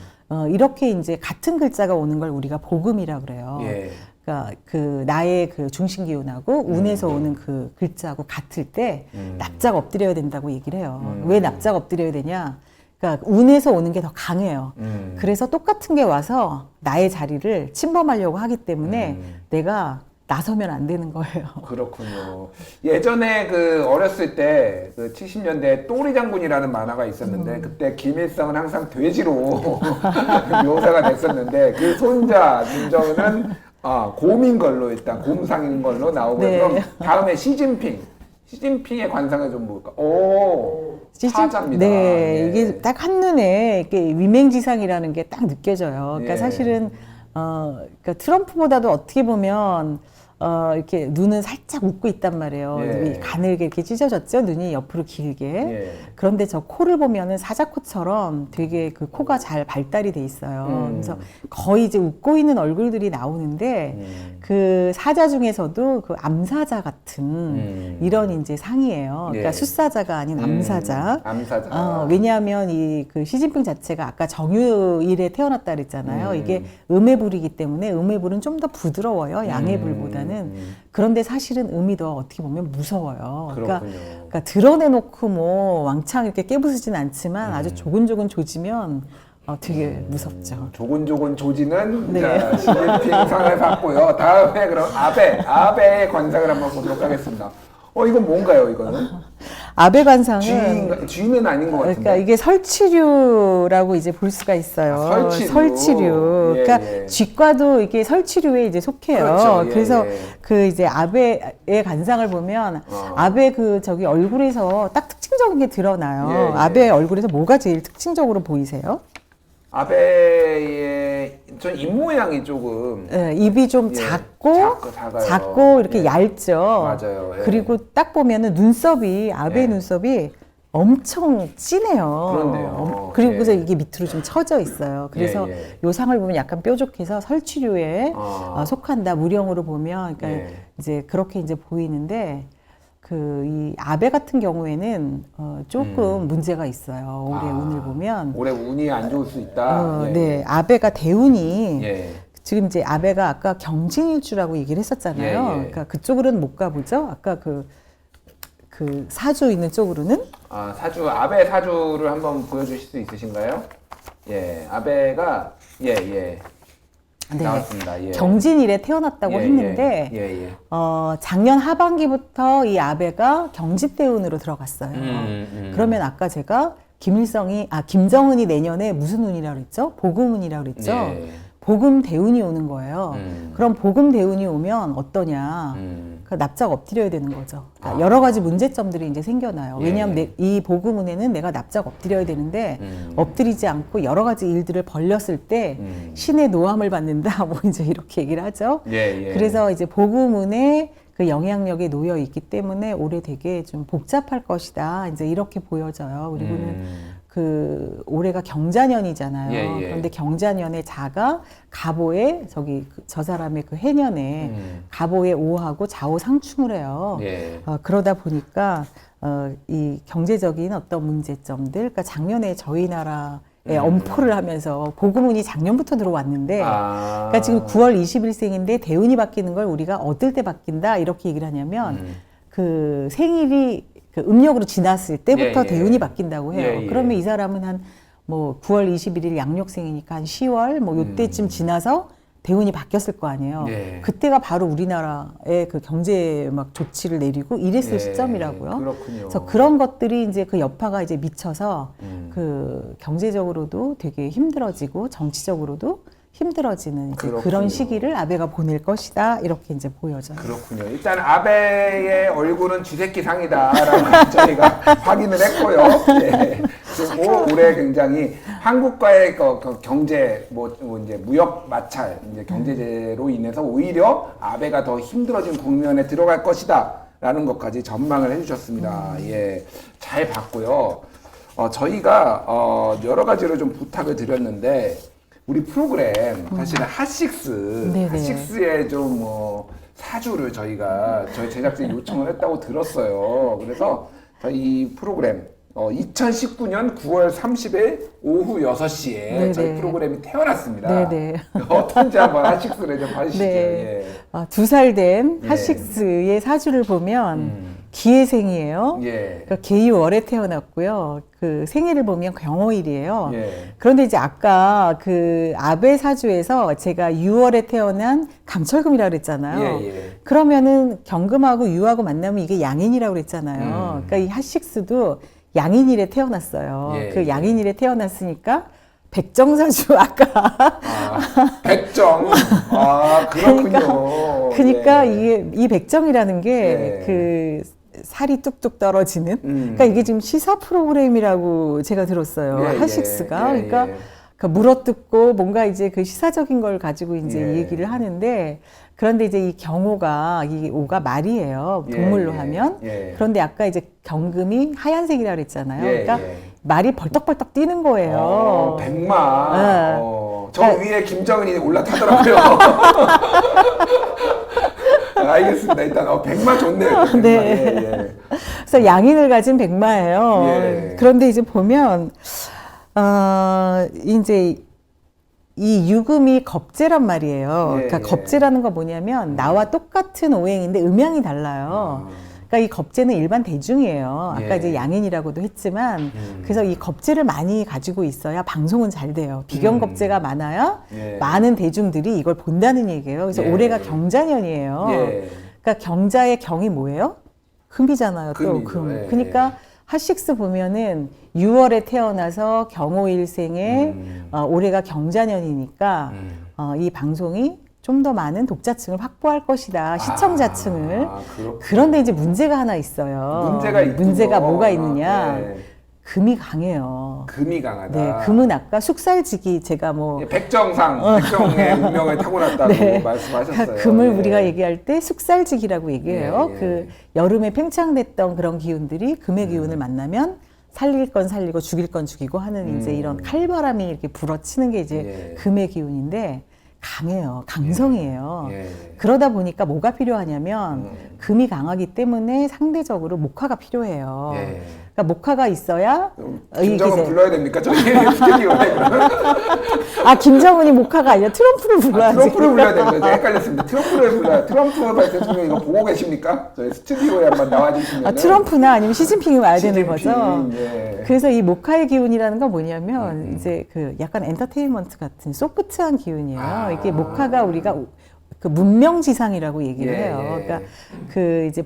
이렇게 이제 같은 글자가 오는 걸 우리가 복음이라 그래요. 예. 그러니까 그 나의 그 중심 기운하고 운에서 오는 그 글자하고 같을 때 납작 엎드려야 된다고 얘기를 해요. 왜 납작 엎드려야 되냐? 그러니까 운에서 오는 게 더 강해요. 그래서 똑같은 게 와서 나의 자리를 침범하려고 하기 때문에 내가 나서면 안 되는 거예요. 그렇군요. 예전에 그 어렸을 때 그 70년대 또리 장군이라는 만화가 있었는데 그때 김일성은 항상 돼지로 묘사가 됐었는데 그 손자 김정은은 곰인 걸로 일단 곰상인 걸로 나오고요. 네. 그럼 다음에 시진핑의 관상을 좀 볼까? 사자입니다. 네, 예. 이게 딱 한눈에 이렇게 위맹지상이라는 게 딱 느껴져요. 그러니까 예. 사실은 그러니까 트럼프보다도 어떻게 보면 이렇게 눈은 살짝 웃고 있단 말이에요. 예. 이 가늘게 이렇게 찢어졌죠. 눈이 옆으로 길게. 예. 그런데 저 코를 보면은 사자코처럼 되게 그 코가 잘 발달이 돼 있어요. 그래서 거의 이제 웃고 있는 얼굴들이 나오는데 그 사자 중에서도 그 암사자 같은 이런 이제 상이에요. 그러니까 예. 숫사자가 아닌 암사자. 암사자. 왜냐하면 이 그 시진핑 자체가 아까 정유일에 태어났다 그랬잖아요. 이게 음해불이기 때문에 음해불은 좀 더 부드러워요. 양해불보다는. 그런데 사실은 음이 더 어떻게 보면 무서워요. 그렇군요. 그러니까 드러내놓고 뭐 왕창 이렇게 깨부수진 않지만 아주 조근조근 조지면 되게 무섭죠. 조곤조곤 조지는 네. 자, 시진핑 상을 받고요. 다음에 그럼 아베의 관상을 한번 보도록 하겠습니다. 이건 뭔가요, 이거는? 아베 관상은 쥐는 아닌 것 같은데. 그러니까 이게 설치류라고 이제 볼 수가 있어요. 설치류. 예, 그러니까 예. 쥐과도 이게 설치류에 이제 속해요. 그렇죠. 예, 그래서 예. 그 이제 아베의 관상을 보면 아베 그 저기 얼굴에서 딱 특징적인 게 드러나요. 예, 예. 아베의 얼굴에서 뭐가 제일 특징적으로 보이세요? 아베의 전 입 모양이 조금 예, 입이 좀 예, 작아요. 작고 이렇게 예. 얇죠. 맞아요. 예. 그리고 딱 보면은 눈썹이 아베 예. 눈썹이 엄청 진해요. 그렇네요. 그리고 예. 그래서 이게 밑으로 좀 처져 있어요. 그래서 예. 요 상을 보면 약간 뾰족해서 설치류에 아. 속한다. 무령으로 보면 그러니까 예. 이제 그렇게 이제 보이는데 그 이 아베 같은 경우에는 조금 문제가 있어요. 올해 운을 보면 올해 운이 안 좋을 수 있다. 예. 네 아베가 대운이 예. 지금 이제 아베가 아까 경진일주라고 얘기를 했었잖아요. 예, 예. 그러니까 그쪽으로는 못 가보죠. 아까 그 사주 있는 쪽으로는 아베 사주를 한번 보여주실 수 있으신가요? 예, 아베가 예, 예. 네. 나왔습니다. 예. 경진일에 태어났다고 예, 했는데 예, 예. 작년 하반기부터 이 아베가 경지대운으로 들어갔어요. 그러면 아까 제가 김정은이 내년에 무슨 운이라고 그랬죠? 복음운이라고 그랬죠? 예. 복음 대운이 오는 거예요. 그럼 복음 대운이 오면 어떠냐? 그 납작 엎드려야 되는 거죠. 그러니까 여러 가지 문제점들이 이제 생겨나요. 예. 왜냐하면 이 복음운에는 내가 납작 엎드려야 되는데 엎드리지 않고 여러 가지 일들을 벌렸을 때 신의 노함을 받는다. 뭐 이제 이렇게 얘기를 하죠. 예, 예. 그래서 이제 복음운에 그 영향력에 놓여 있기 때문에 올해 되게 좀 복잡할 것이다. 이제 이렇게 보여져요. 그리고는 그 올해가 경자년이잖아요. 예, 예. 그런데 경자년에 자가 갑오에 저 사람의 그 해년에 갑오에 오하고 좌우 상충을 해요. 예. 그러다 보니까 이 경제적인 어떤 문제점들, 그러니까 작년에 저희 나라에 엄포를 하면서 복음운이 작년부터 들어왔는데, 그러니까 지금 9월 20일생인데 대운이 바뀌는 걸 우리가 어떨 때 바뀐다 이렇게 얘기를 하냐면 그 생일이 그 음력으로 지났을 때부터 예, 예. 대운이 바뀐다고 해요. 예, 예. 그러면 이 사람은 한 뭐 9월 21일 양력생이니까 한 10월 뭐 요때쯤 지나서 대운이 바뀌었을 거 아니에요. 예. 그때가 바로 우리나라의 그 경제 막 조치를 내리고 이랬을 예, 시점이라고요. 그렇군요. 그래서 그런 것들이 이제 그 여파가 이제 미쳐서 그 경제적으로도 되게 힘들어지고 정치적으로도 힘들어지는 이제 그렇군요. 그런 시기를 아베가 보낼 것이다 이렇게 이제 보여져요. 그렇군요. 일단 아베의 얼굴은 쥐새끼 상이다라고 저희가 확인을 했고요. 예. 그리고 올해 굉장히 한국과의 그 경제 이제 무역 마찰, 이제 경제제로 인해서 오히려 아베가 더 힘들어진 국면에 들어갈 것이다라는 것까지 전망을 해주셨습니다. 예, 잘 봤고요. 저희가 여러 가지로 좀 부탁을 드렸는데. 우리 프로그램 사실은 핫식스, 네네. 핫식스의 좀 사주를 저희 제작진이 요청을 했다고 들었어요. 그래서 이 프로그램 2019년 9월 30일 오후 6시에 네네. 저희 프로그램이 태어났습니다. 네네. 어떤지 한번 핫식스를 좀 봐주시죠. 네. 예. 2살 된 예. 핫식스의 사주를 보면 기해생이에요. 예. 그러니까 개유월에 태어났고요. 그 생일을 보면 경호일이에요. 예. 그런데 이제 아까 그 아베 사주에서 제가 6월에 태어난 감철금이라고 그랬잖아요. 예, 예. 그러면은 경금하고 유하고 만나면 이게 양인이라고 그랬잖아요. 그러니까 이 핫식스도 양인일에 태어났어요. 예, 그 예. 양인일에 태어났으니까 백정사주 아까 백정. 그렇군요. 그러니까 예. 이 백정이라는 게 예. 그 살이 뚝뚝 떨어지는. 음. 그러니까 이게 지금 시사 프로그램이라고 제가 들었어요. 예, 핫식스가. 예, 그러니까 예. 물어뜯고 뭔가 이제 그 시사적인 걸 가지고 이제 예. 얘기를 하는데 그런데 이제 이 경호가 이 오가 말이에요. 동물로 예, 하면. 예. 그런데 아까 이제 경금이 하얀색이라 그랬잖아요. 예, 그러니까 예. 말이 벌떡벌떡 뛰는 거예요. 백마. 네. 저 그러니까- 위에 김정은이 올라타더라고요. 알겠습니다. 일단 백마 좋네요. 백마. 네. 예, 예. 그래서 양인을 가진 백마예요. 예. 그런데 이제 보면 이제 이 유금이 겁재란 말이에요. 예, 그러니까 예. 겁재라는 건 뭐냐면 나와 똑같은 오행인데 음양이 달라요. 그러니까 이 겁재는 일반 대중이에요. 아까 예. 이제 양인이라고도 했지만 그래서 이 겁재를 많이 가지고 있어야 방송은 잘 돼요. 비견 겁재가 많아야 예. 많은 대중들이 이걸 본다는 얘기예요. 그래서 예. 올해가 경자년이에요. 예. 그러니까 경자의 경이 뭐예요? 금이잖아요. 또 금이죠. 금. 예. 그러니까 핫식스 보면은 6월에 태어나서 경호일생에 올해가 경자년이니까 이 방송이 좀 더 많은 독자층을 확보할 것이다. 시청자층을. 그렇군요. 그런데 이제 문제가 하나 있어요. 문제가 있군요. 문제가 뭐가 있느냐? 네. 금이 강해요. 금이 강하다. 네, 금은 아까 숙살지기 제가 뭐 예, 백정의 운명을 타고났다고 네. 말씀하셨어요. 그러니까 금을 예. 우리가 얘기할 때 숙살지기라고 얘기해요. 예, 예. 그 여름에 팽창됐던 그런 기운들이 금의 기운을 만나면 살릴 건 살리고 죽일 건 죽이고 하는 이제 이런 칼바람이 이렇게 불어치는 게 이제 예. 금의 기운인데 강해요. 강성이에요. 예. 그러다 보니까 뭐가 필요하냐면 금이 강하기 때문에 상대적으로 목화가 필요해요. 예. 그러니까 모카가 있어야 김정은 불러야 됩니까? 저희 스튜디오에 그러면? 아 김정은이 모카가 아니라 트럼프를 불러야지. 트럼프를 불러야 됩니다. 제가 헷갈렸습니다. 트럼프를 불러야. 트럼프 발대통령 이거 보고 계십니까? 저희 스튜디오에 한번 나와주시면. 트럼프나 아니면 시진핑이 와야 되는 거죠. 예. 그래서 이 모카의 기운이라는 건 뭐냐면 이제 그 약간 엔터테인먼트 같은 소프트한 기운이에요. 이게 모카가 우리가 그 문명지상이라고 얘기를 해요. 그러니까 그 이제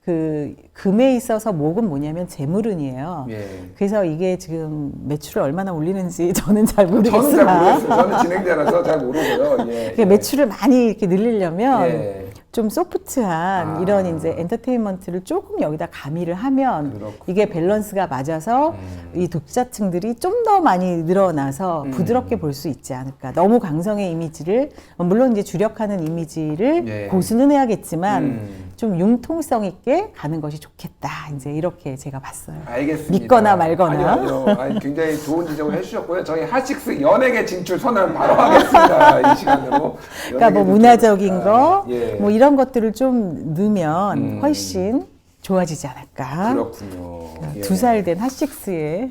그 금에 있어서 목은 뭐냐면 재물운이에요. 그래서 이게 지금 매출을 얼마나 올리는지 저는 잘 모르겠으나 저는 잘 모르겠어요. 저는 진행자라서 잘 모르고요. 매출을 많이 이렇게 늘리려면 좀 소프트한 이런 이제 엔터테인먼트를 조금 여기다 가미를 하면 이게 밸런스가 맞아서 이 독자층들이 좀 더 많이 늘어나서 부드럽게 볼 수 있지 않을까. 너무 강성의 이미지를 물론 이제 주력하는 이미지를 고수는 해야겠지만 좀 융통성 있게 가는 것이 좋겠다. 이제 이렇게 제가 봤어요. 알겠습니다. 믿거나 말거나. 아니요. 굉장히 좋은 지적을 해주셨고요. 저희 핫식스 연예계 진출 선언 바로 하겠습니다. 이 시간으로. 그러니까 뭐 문화적인 거, 뭐 이런 것들을 좀 넣으면 훨씬 좋아지지 않을까. 그렇군요. 2살 된 핫식스의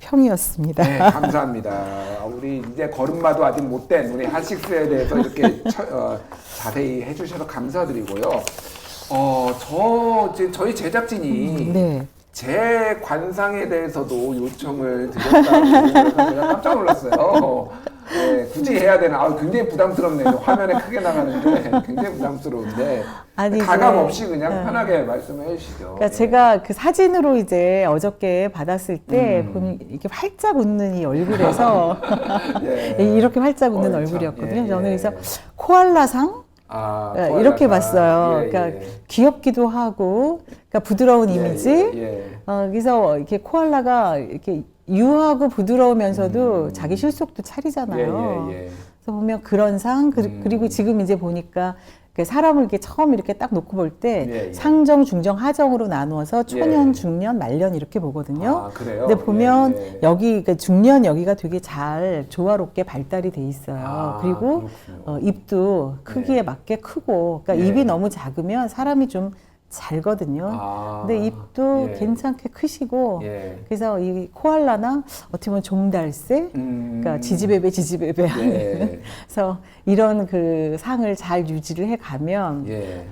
평이었습니다. 네, 감사합니다. 우리 이제 걸음마도 아직 못된 우리 핫식스에 대해서 이렇게 자세히 해주셔서 감사드리고요. 저희 제작진이 제 관상에 대해서도 요청을 드렸다고 제가 깜짝 놀랐어요. 네, 굳이 해야 되나? 굉장히 부담스럽네요. 화면에 크게 나가는데 굉장히 부담스러운데 가감 없이 그냥 편하게 말씀해 주시죠. 그러니까 제가 그 사진으로 이제 어저께 받았을 때 보면 이렇게 활짝 웃는 이 얼굴에서 이렇게 활짝 웃는 얼굴이었거든요. 저는 그래서 코알라상 이렇게 봤어요. 그러니까 귀엽기도 하고, 그러니까 부드러운 이미지. 그래서 이렇게 코알라가 이렇게 유하고 부드러우면서도 자기 실속도 차리잖아요. 그래서 보면 그런 상, 그리고 지금 이제 보니까 사람을 이렇게 처음 이렇게 딱 놓고 볼 때 상정, 중정, 하정으로 나누어서 초년, 중년, 말년 이렇게 보거든요. 그래요? 근데 보면 여기 그러니까 중년 여기가 되게 잘 조화롭게 발달이 돼 있어요. 그리고 입도 크기에 맞게 크고, 그러니까 입이 너무 작으면 사람이 좀 잘거든요. 근데 입도 괜찮게 크시고, 그래서 이 코알라나 어떻게 보면 종달새, 그러니까 지지배배 하는. 그래서 이런 그 상을 잘 유지를 해 가면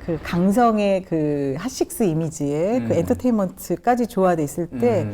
그 강성의 그 핫식스 이미지에 그 엔터테인먼트까지 조화돼 있을 때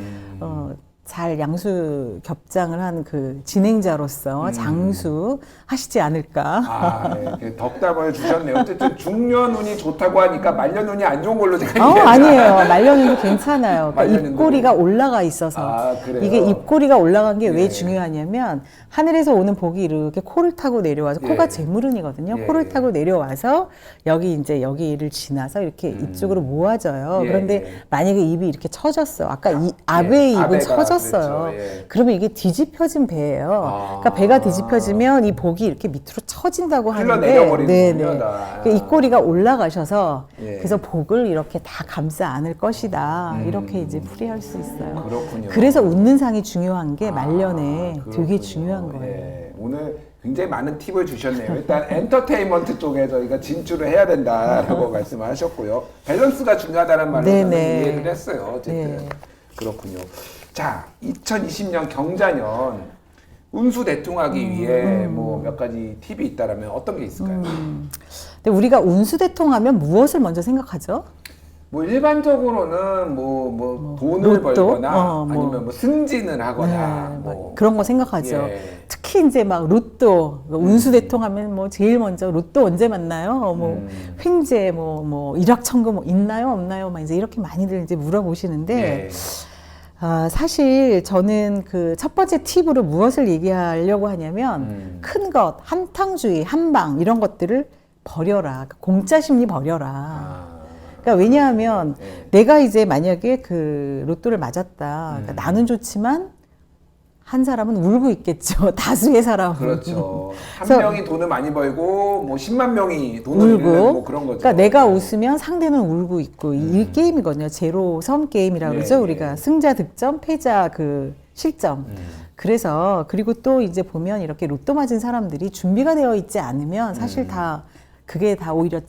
잘 양수 겹장을 한 그 진행자로서 장수 하시지 않을까. 덕담을 주셨네요. 어쨌든 중년운이 좋다고 하니까 말년운이 안 좋은 걸로 제가 이해했어요. 아니에요. 말년운도 괜찮아요. 그러니까 입꼬리가 올라가 있어서. 이게 입꼬리가 올라간 게 왜 중요하냐면 하늘에서 오는 복이 이렇게 코를 타고 내려와서 코가 재물운이거든요. 코를 타고 내려와서 여기 이제 여기를 지나서 이렇게 이쪽으로 모아져요. 그런데 만약에 입이 이렇게 처졌어. 아까 아베의 입은 처졌어요. 그러면 이게 뒤집혀진 배예요. 그러니까 배가 뒤집혀지면 이 복이 이렇게 밑으로 처진다고 하는데, 그러니까 입꼬리가 올라가셔서 그래서 복을 이렇게 다 감싸 안을 것이다. 이렇게 이제 풀이할 수 있어요. 그렇군요. 그래서 웃는 상이 중요한 게 말년에 되게 중요한 거예요. 오늘 굉장히 많은 팁을 주셨네요. 일단 엔터테인먼트 쪽에 저희가 진출을 해야 된다라고 말씀을 하셨고요. 밸런스가 중요하다는 말을 저는 이해를 했어요. 어쨌든 그렇군요. 자, 2020년 경자년 운수 대통하기 위해 뭐 몇 가지 팁이 있다라면 어떤 게 있을까요? 근데 우리가 운수 대통하면 무엇을 먼저 생각하죠? 뭐 일반적으로는 뭐 돈을 로또? 벌거나 아니면 뭐 승진을 하거나 뭐 그런 거 생각하죠. 특히 이제 막 로또 운수 대통하면 뭐 제일 먼저 로또 언제 만나요? 뭐 횡재 뭐 일확천금 뭐 있나요 없나요? 막 이제 이렇게 많이들 이제 물어보시는데. 사실 저는 그 첫 번째 팁으로 무엇을 얘기하려고 하냐면 큰 것, 한탕주의, 한방 이런 것들을 버려라. 공짜 심리 버려라. 그러니까 왜냐하면 내가 이제 만약에 그 로또를 맞았다. 그러니까 나는 좋지만 한 사람은 울고 있겠죠. 다수의 사람은. 그렇죠. 한 명이 돈을 많이 벌고 뭐 10만 명이 돈을 잃는 뭐 그런 거죠. 그러니까 내가 웃으면 상대는 울고 있고 이 게임이거든요. 제로섬 게임이라고 그러죠. 우리가 승자 득점, 패자 그 실점. 그래서 그리고 또 이제 보면 이렇게 로또 맞은 사람들이 준비가 되어 있지 않으면 사실 다 그게 다 오히려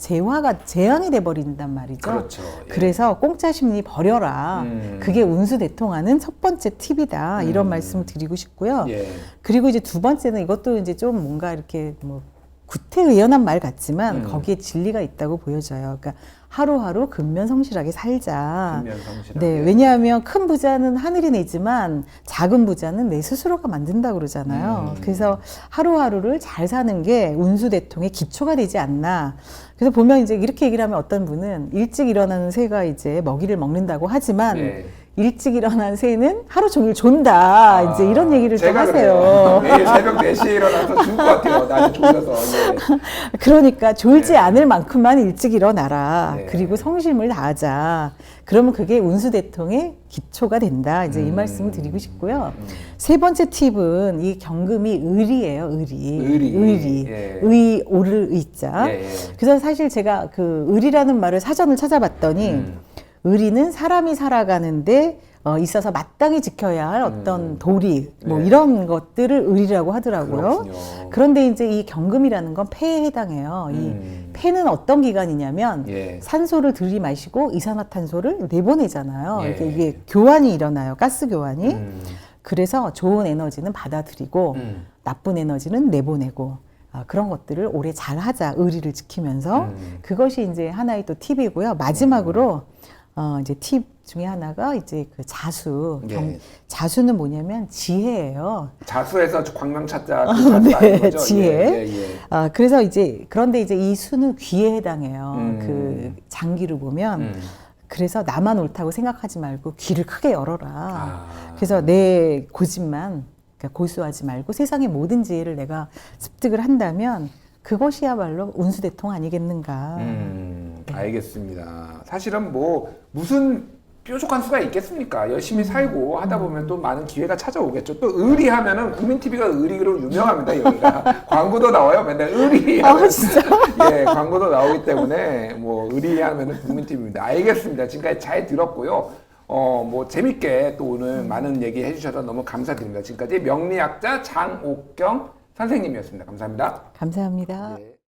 재앙이 돼버린단 말이죠. 그렇죠. 예. 그래서 공짜 심리 버려라. 그게 운수 대통하는 첫 번째 팁이다. 이런 말씀을 드리고 싶고요. 예. 그리고 이제 두 번째는 이것도 이제 좀 뭔가 이렇게 뭐 구태의연한 말 같지만 거기에 진리가 있다고 보여져요. 그러니까 하루하루 근면성실하게 살자. 근면성실하게. 네, 왜냐하면 큰 부자는 하늘이 내지만 작은 부자는 내 스스로가 만든다 그러잖아요. 그래서 하루하루를 잘 사는 게 운수대통의 기초가 되지 않나. 그래서 보면 이제 이렇게 얘기를 하면 어떤 분은 일찍 일어나는 새가 이제 먹이를 먹는다고 하지만 네. 일찍 일어난 새는 하루 종일 존다. 이제 이런 얘기를 좀 하세요. 매일 새벽 4시에 일어나서 줄 것 같아요. 나는 졸려서. 예. 그러니까 졸지 네. 않을 만큼만 일찍 일어나라. 네. 그리고 성심을 다하자. 그러면 그게 운수대통의 기초가 된다. 이제 이 말씀을 드리고 싶고요. 세 번째 팁은 이 경금이 을이에요. 을이. 예. 의, 오를 의자. 예, 예. 그래서 사실 제가 그 을이라는 말을 사전을 찾아봤더니 을이는 사람이 살아가는데 있어서 마땅히 지켜야 할 어떤 도리 뭐 네. 이런 것들을 을이라고 하더라고요. 그렇군요. 그런데 이제 이 경금이라는 건 폐에 해당해요. 이 폐는 어떤 기관이냐면 예. 산소를 들이마시고 이산화탄소를 내보내잖아요. 예. 이게 교환이 일어나요. 가스 교환이. 그래서 좋은 에너지는 받아들이고 나쁜 에너지는 내보내고 그런 것들을 오래 잘 하자. 의리를 지키면서 그것이 이제 하나의 또 팁이고요. 마지막으로 이제 팁 중에 하나가 이제 그 자수. 예. 자수는 뭐냐면 지혜예요. 자수에서 광명 찾자. 그 자수 네, 아닌 거죠? 지혜. 예, 예, 예. 그래서 그런데 이제 이 수는 귀에 해당해요. 그 장기를 보면. 그래서 나만 옳다고 생각하지 말고 귀를 크게 열어라. 그래서 내 고집만 그러니까 고수하지 말고 세상의 모든 지혜를 내가 습득을 한다면 그것이야말로 운수대통 아니겠는가. 알겠습니다. 사실은 뭐 무슨 뾰족한 수가 있겠습니까? 열심히 살고 하다 보면 또 많은 기회가 찾아오겠죠. 또 의리하면은 국민TV가 의리로 유명합니다. 여기가 광고도 나와요. 맨날 의리하면 진짜? 예, 광고도 나오기 때문에 뭐 의리하면은 국민TV입니다. 알겠습니다. 지금까지 잘 들었고요. 뭐 재밌게 또 오늘 많은 얘기 해주셔서 너무 감사드립니다. 지금까지 명리학자 장옥경 선생님이었습니다. 감사합니다. 감사합니다. 예.